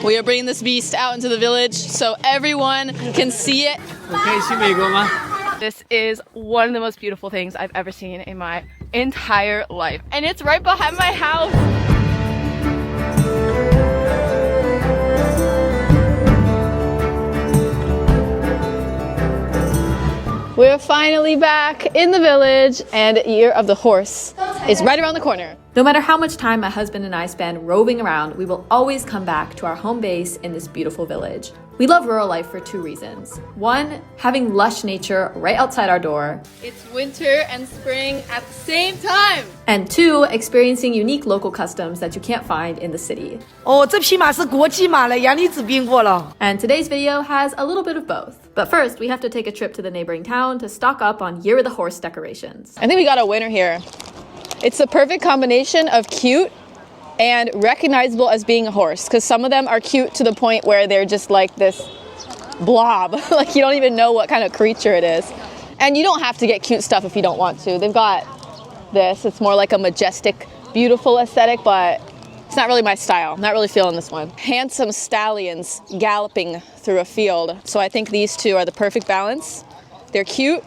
We are bringing this beast out into the village so everyone can see it. This is one of the most beautiful things I've ever seen in my entire life. And it's right behind my house. We're finally back in the village, and Year of the Horse is right around the corner. No matter how much time my husband and I spend roving around, we will always come back to our home base in this beautiful village. We love rural life for two reasons. One, having lush nature right outside our door. It's winter and spring at the same time. And two, experiencing unique local customs that you can't find in the city. Oh, 这匹马是国际马了，杨丽子宾过了。 And today's video has a little bit of both. But first, we have to take a trip to the neighboring town to stock up on Year of the Horse decorations. I think we got a winner here. It's the perfect combination of cute and recognizable as being a horse, because some of them are cute to the point where they're just like this blob. Like you don't even know what kind of creature it is. And you don't have to get cute stuff if you don't want to. They've got this. It's more like a majestic, beautiful aesthetic, but it's not really my style. I'm not really feeling this one. Handsome stallions galloping through a field. So I think these two are the perfect balance. They're cute,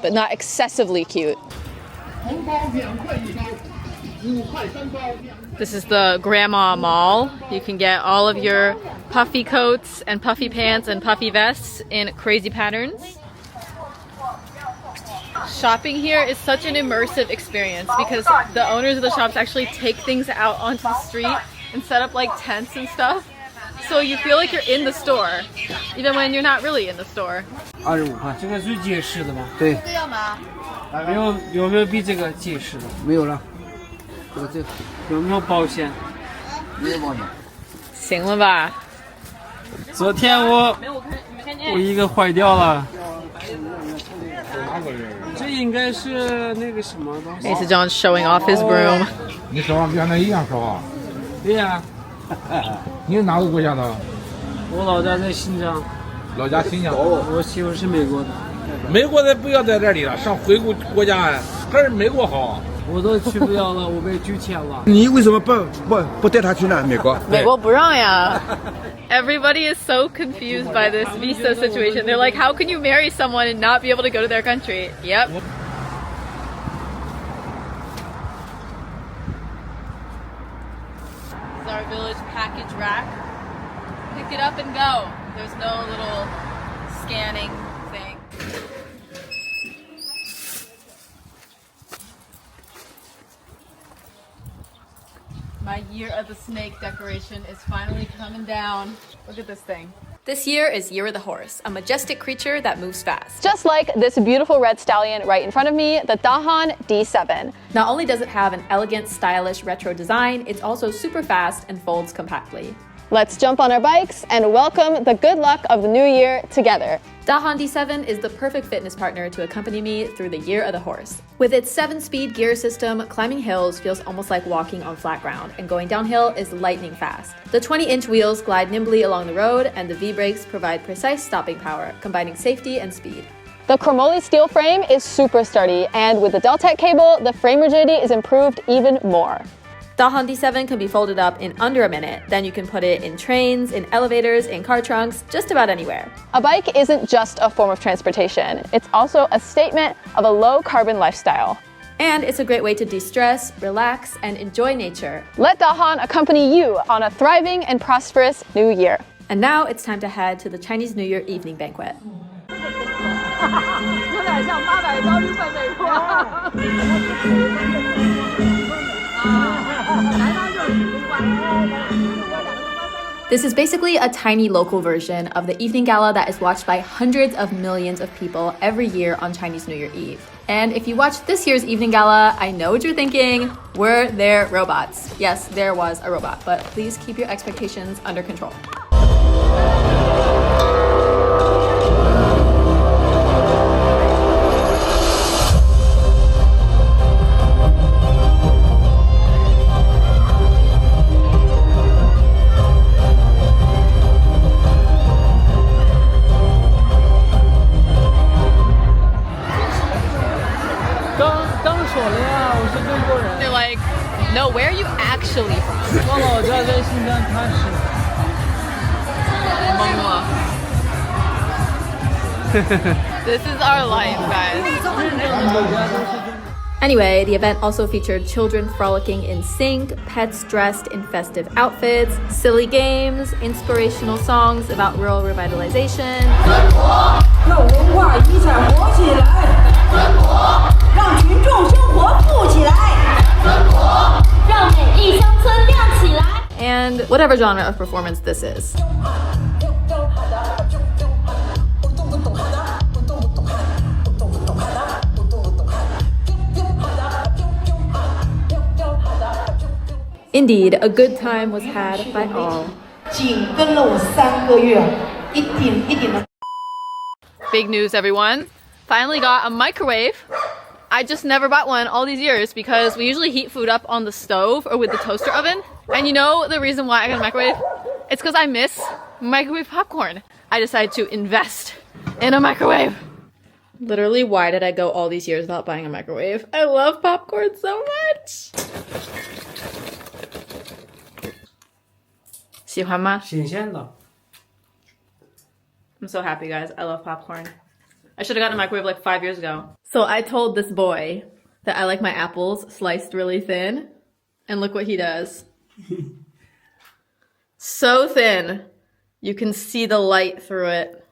but not excessively cute. This is the Grandma Mall. You can get all of your puffy coats and puffy pants and puffy vests in crazy patterns. Shopping here is such an immersive experience because the owners of the shops actually take things out onto the street and set up like tents and stuff. So you feel like you're in the store, even when you're not really in the store. 25块，这个最结实的吗？对，这个要吗？有没有比这个结实的？没有了。这有没有保险？没有保险。行了吧？昨天我一个坏掉了。这应该是那个什么东西。Mason John's showing off his broom. 你手上跟原来一样说话。对呀。你是哪个国家的？我老家在新疆。老家新疆。我媳妇是美国的。美国的不要在这里了，上回国国家还是美国好。我都去不了了，我被拒签了。你为什么不带他去呢？美国？美国不让呀。Everybody is so confused by this visa situation. They're like, how can you marry someone and not be able to go to their country? Yep. This is our village package rack. Pick it up and go. There's no little scanning thing. My Year of the Snake decoration is finally coming down. Look at this thing. This year is Year of the Horse, a majestic creature that moves fast. Just like this beautiful red stallion right in front of me, the Dahan D7. Not only does it have an elegant, stylish retro design, it's also super fast and folds compactly. Let's jump on our bikes and welcome the good luck of the new year together. Dahan D7 is the perfect fitness partner to accompany me through the Year of the Horse. With its 7-speed gear system, climbing hills feels almost like walking on flat ground, and going downhill is lightning fast. The 20-inch wheels glide nimbly along the road, and the V-brakes provide precise stopping power, combining safety and speed. The chromoly steel frame is super sturdy, and with the Deltec cable, the frame rigidity is improved even more. Dahan D7 can be folded up in under a minute. Then you can put it in trains, in elevators, in car trunks, just about anywhere. A bike isn't just a form of transportation. It's also a statement of a low-carbon lifestyle. And it's a great way to de-stress, relax, and enjoy nature. Let Dahan accompany you on a thriving and prosperous new year. And now it's time to head to the Chinese New Year evening banquet. This is basically a tiny local version of the evening gala that is watched by hundreds of millions of people every year on Chinese New Year Eve. And if you watched this year's evening gala, I know what you're thinking. Were there robots? Yes, there was a robot, but please keep your expectations under control. They're like, no, where are you actually from? This is our life, guys. Anyway, the event also featured children frolicking in sync, pets dressed in festive outfits, silly games, inspirational songs about rural revitalization, and whatever genre of performance this is. Indeed, a good time was had by all. Big news, everyone. Finally got a microwave. I just never bought one all these years because we usually heat food up on the stove or with the toaster oven. And you know the reason why I got a microwave? It's because I miss microwave popcorn. I decided to invest in a microwave. Literally, why did I go all these years without buying a microwave? I love popcorn so much. 喜欢吗？新鲜的。 I'm so happy, guys. I love popcorn. I should have gotten a microwave like 5 years ago. So I told this boy that I like my apples sliced really thin. And look what he does. So thin. You can see the light through it.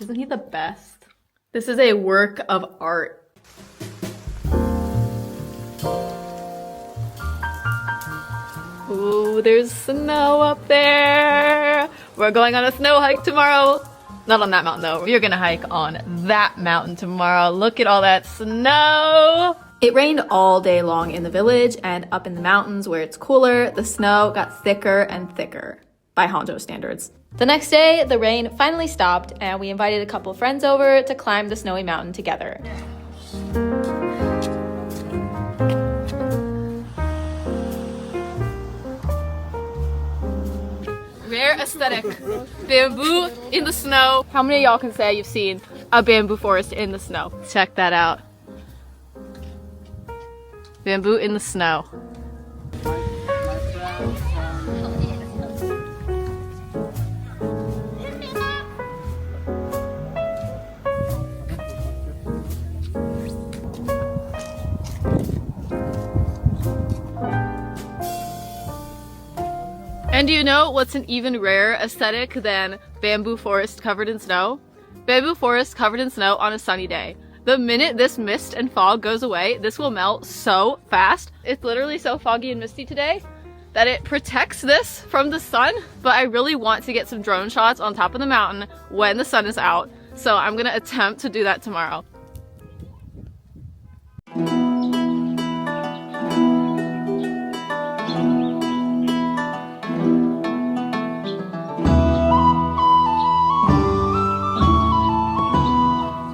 Isn't he the best? This is a work of art. Ooh, there's snow up there. We're going on a snow hike tomorrow. Not on that mountain though. We're gonna hike on that mountain tomorrow. Look at all that snow. It rained all day long in the village, and up in the mountains where it's cooler, the snow got thicker and thicker by Hangzhou standards. The next day, the rain finally stopped, and we invited a couple friends over to climb the snowy mountain together. Rare aesthetic. Bamboo in the snow. How many of y'all can say you've seen a bamboo forest in the snow? Check that out. Bamboo in the snow. And do you know what's an even rarer aesthetic than bamboo forest covered in snow? Bamboo forest covered in snow on a sunny day. The minute this mist and fog goes away, this will melt so fast. It's literally so foggy and misty today that it protects this from the sun, but I really want to get some drone shots on top of the mountain when the sun is out. So I'm gonna attempt to do that tomorrow.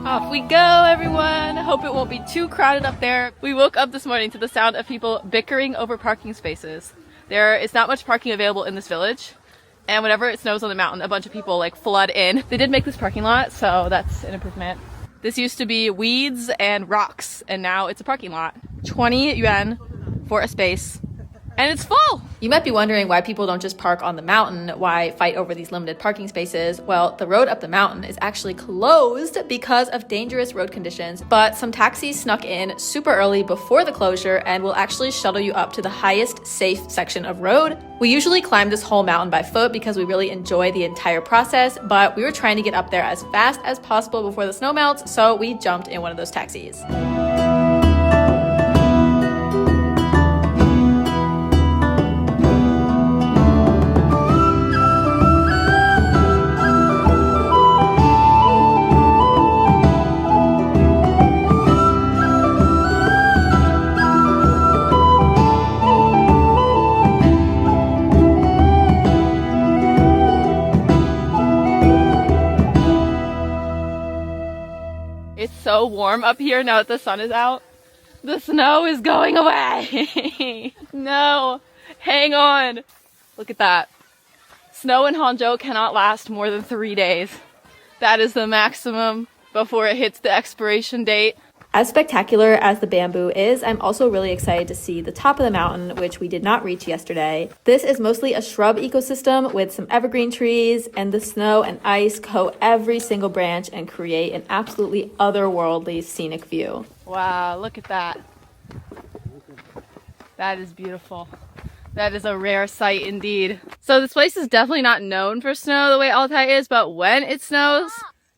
Off we go, everyone! Hope it won't be too crowded up there. We woke up this morning to the sound of people bickering over parking spaces. There is not much parking available in this village, and whenever it snows on the mountain, a bunch of people like flood in. They did make this parking lot, so that's an improvement. This used to be weeds and rocks, and now it's a parking lot. 20 yuan for a space. And it's full! You might be wondering why people don't just park on the mountain, why fight over these limited parking spaces. Well, the road up the mountain is actually closed because of dangerous road conditions, but some taxis snuck in super early before the closure and will actually shuttle you up to the highest safe section of road. We usually climb this whole mountain by foot because we really enjoy the entire process, but we were trying to get up there as fast as possible before the snow melts, so we jumped in one of those taxis. It's so warm up here now that the sun is out. The snow is going away. No, hang on. Look at that. Snow in Hangzhou cannot last more than 3 days. That is the maximum before it hits the expiration date. As spectacular as the bamboo is, I'm also really excited to see the top of the mountain, which we did not reach yesterday. This is mostly a shrub ecosystem with some evergreen trees, and the snow and ice coat every single branch and create an absolutely otherworldly scenic view. Wow, look at that. That is beautiful. That is a rare sight indeed. So this place is definitely not known for snow the way Altai is, but when it snows,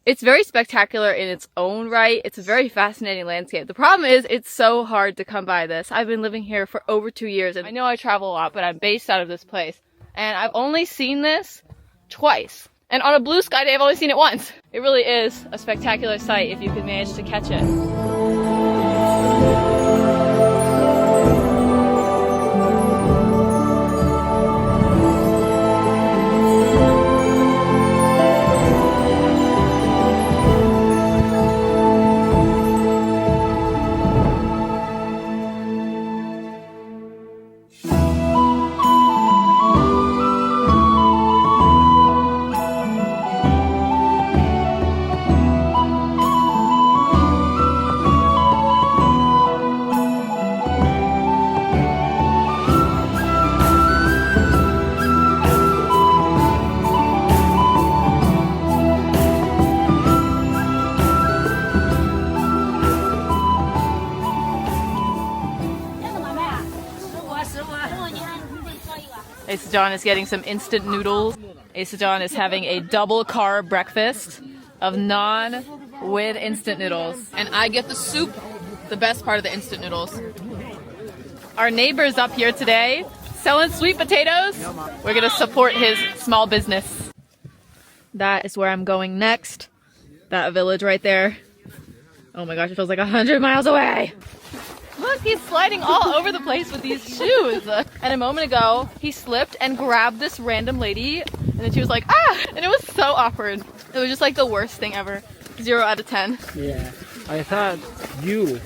it's very spectacular in its own right. It's a very fascinating landscape. The problem is it's so hard to come by this. I've been living here for over 2 years, and I know I travel a lot, but I'm based out of this place. And I've only seen this twice. And on a blue sky day, I've only seen it once. It really is a spectacular sight if you can manage to catch it. John is getting some instant noodles. Asa John is having a double carb breakfast of naan with instant noodles. And I get the soup, the best part of the instant noodles. Our neighbor's up here today selling sweet potatoes. We're gonna support his small business. That is where I'm going next. That village right there. Oh my gosh, it feels like 100 miles away. Look, he's sliding all over the place with these shoes. And a moment ago, he slipped and grabbed this random lady, and then she was like, ah! And it was so awkward. It was just like the worst thing ever. 0 out of 10. Yeah, I thought you.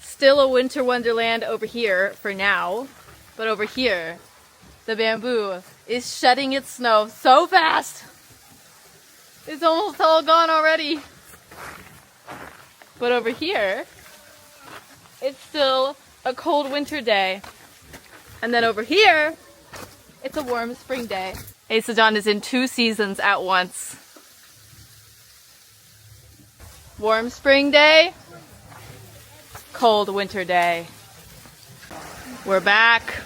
Still a winter wonderland over here for now, but over here, the bamboo is shedding its snow so fast. It's almost all gone already. But over here, it's still a cold winter day. And then over here, it's a warm spring day. Asa John is in 2 seasons at once. Warm spring day, cold winter day. We're back.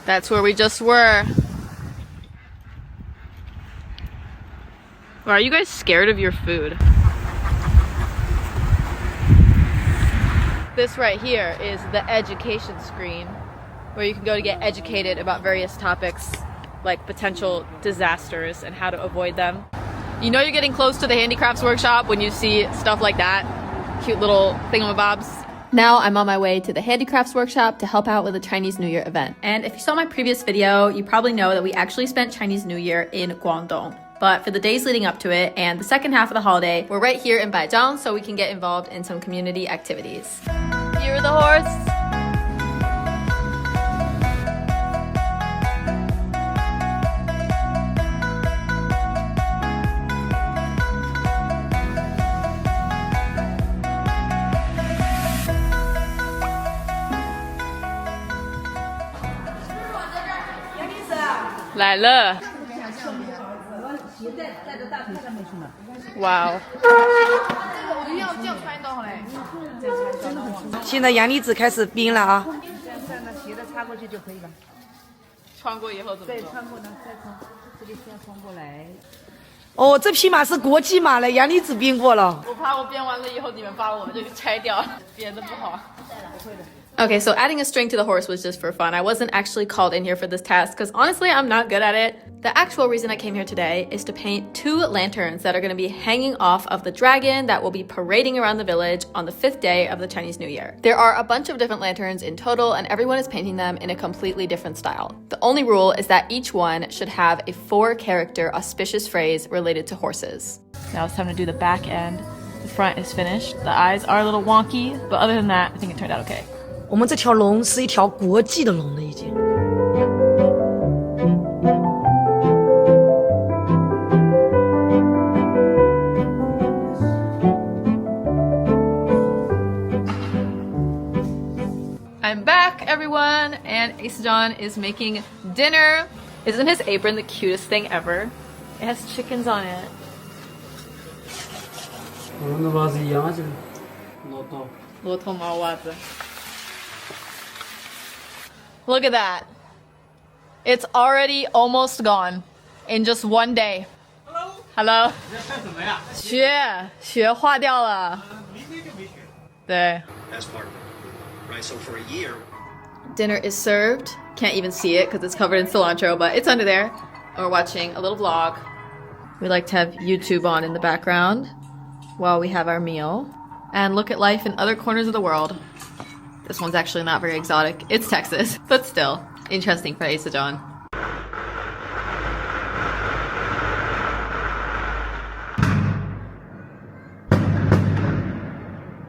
That's where we just were. Are you guys scared of your food? This right here is the education screen, where you can go to get educated about various topics like potential disasters and how to avoid them. You know you're getting close to the Handicrafts workshop when you see stuff like that. Cute little thingamabobs. Now I'm on my way to the Handicrafts workshop to help out with the Chinese New Year event. And if you saw my previous video, you probably know that we actually spent Chinese New Year in Guangdong. But for the days leading up to it and the second half of the holiday, we're right here in Baijiang so we can get involved in some community activities. Year of the horse.来了。哇哦！现在阳离子开始冰了啊！鞋的插过去就可以了。穿过以后怎么做？对，穿过呢，再从这里先穿过来。哦，这匹马是国际马了，阳离子冰过了。我怕我编完了以后你们把我这个拆掉，编的不好。Okay, so adding a string to the horse was just for fun. I wasn't actually called in here for this task because honestly, I'm not good at it. The actual reason I came here today is to paint 2 lanterns that are going to be hanging off of the dragon that will be parading around the village on the 5th day of the Chinese New Year. There are a bunch of different lanterns in total and everyone is painting them in a completely different style. The only rule is that each one should have a 4-character auspicious phrase related to horses. Now it's time to do the back end. The front is finished. The eyes are a little wonky, but other than that, I think it turned out okay. 我们这条龙是一条国际的龙了，已经。I'm back, everyone, and Asajon is making dinner. Isn't his apron the cutest thing ever? It has chickens on it. 我们的袜子一样就骆驼毛袜子. Look at that. It's already almost gone in just one day. Hello. 雪化掉了。对。 As part of it. Right, so for a year. Dinner is served. Can't even see it because it's covered in cilantro, but it's under there. We're watching a little vlog. We like to have YouTube on in the background while we have our meal and look at life in other corners of the world. This one's actually not very exotic. It's Texas, but still interesting for Asajon.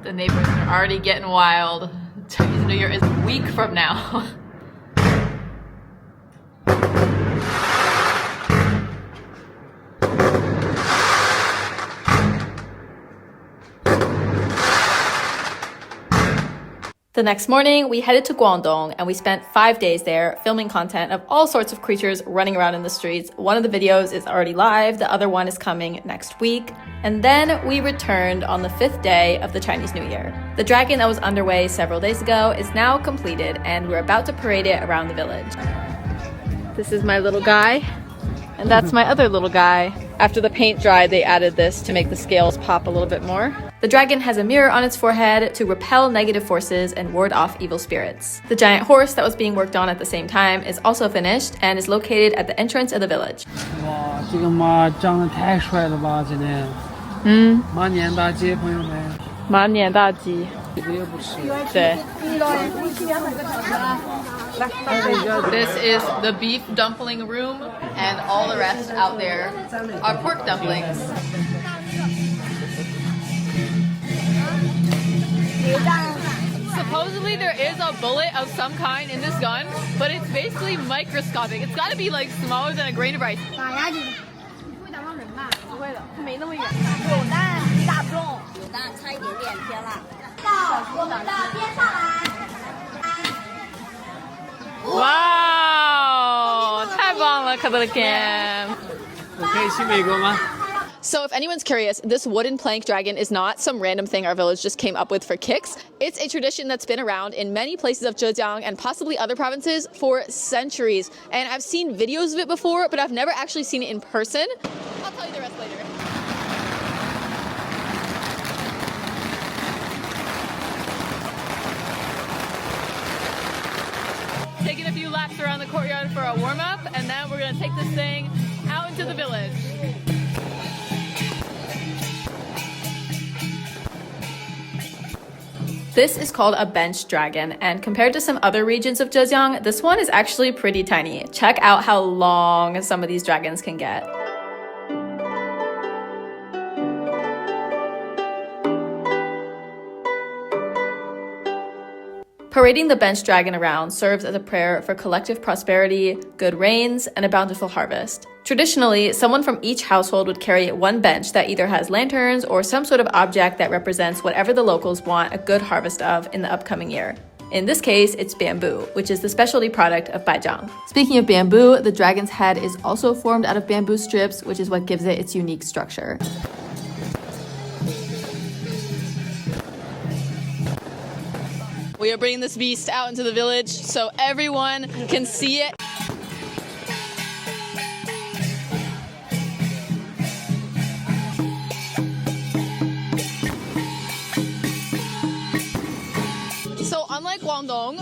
The neighbors are already getting wild. Chinese New Year is a week from now. The next morning, we headed to Guangdong and we spent 5 days there filming content of all sorts of creatures running around in the streets. One of the videos is already live, the other one is coming next week. And then we returned on the 5th day of the Chinese New Year. The dragon that was underway several days ago is now completed and we're about to parade it around the village. This is my little guy, and that's my other little guy. After the paint dried, they added this to make the scales pop a little bit more. The dragon has a mirror on its forehead to repel negative forces and ward off evil spirits. The giant horse that was being worked on at the same time is also finished and is located at the entrance of the village. 哇，这个马长得太帅了吧，真的。马年大吉，朋友们。马年大吉。这个也不吃。对。This is the beef dumpling room, and all the rest out there are pork dumplings. Supposedly there is a bullet of some kind in this gun, but it's basically microscopic. It's got to be like smaller than a grain of rice. Wow! 太棒了，Katherine。我可以去美国吗？ So if anyone's curious, this wooden plank dragon is not some random thing our village just came up with for kicks. It's a tradition that's been around in many places of Zhejiang and possibly other provinces for centuries. And I've seen videos of it before, but I've never actually seen it in person. I'll tell you the rest later. Taking a few laps around the courtyard for a warm-up, and then we're gonna take this thing out into the village. This is called a bench dragon, and compared to some other regions of Zhejiang, this one is actually pretty tiny. Check out how long some of these dragons can get. Parading the bench dragon around serves as a prayer for collective prosperity, good rains, and a bountiful harvest. Traditionally, someone from each household would carry one bench that either has lanterns or some sort of object that represents whatever the locals want a good harvest of in the upcoming year. In this case, it's bamboo, which is the specialty product of Baijiang. Speaking of bamboo, the dragon's head is also formed out of bamboo strips, which is what gives it its unique structure. We are bringing this beast out into the village so everyone can see it. So unlike Guangdong,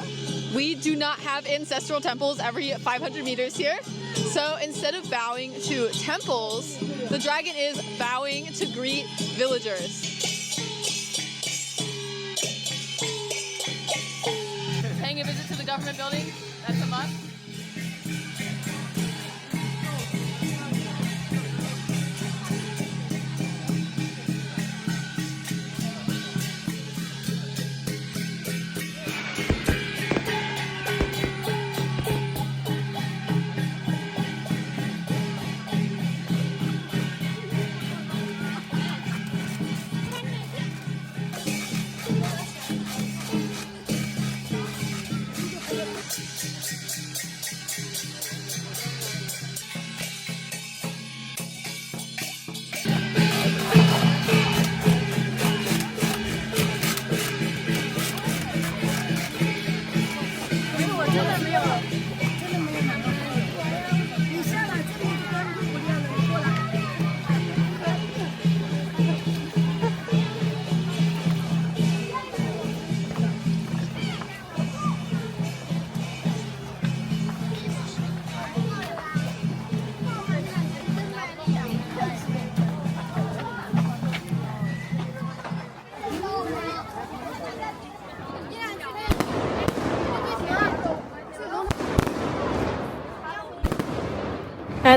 we do not have ancestral temples every 500 meters here. So instead of bowing to temples, the dragon is bowing to greet villagers. Paying a visit to the government building, that's a must.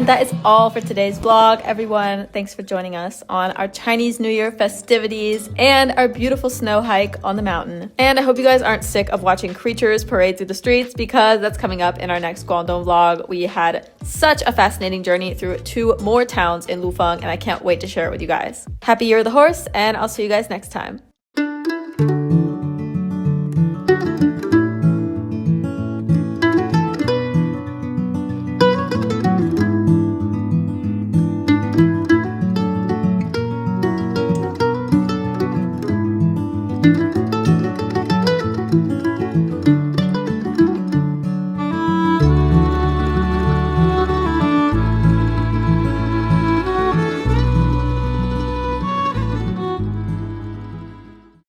And that is all for today's vlog. Everyone, thanks for joining us on our Chinese New Year festivities and our beautiful snow hike on the mountain. And I hope you guys aren't sick of watching creatures parade through the streets, because that's coming up in our next Guangdong vlog. We had such a fascinating journey through 2 more towns in Lufeng, and I can't wait to share it with you guys. Happy Year of the Horse, and I'll see you guys next time.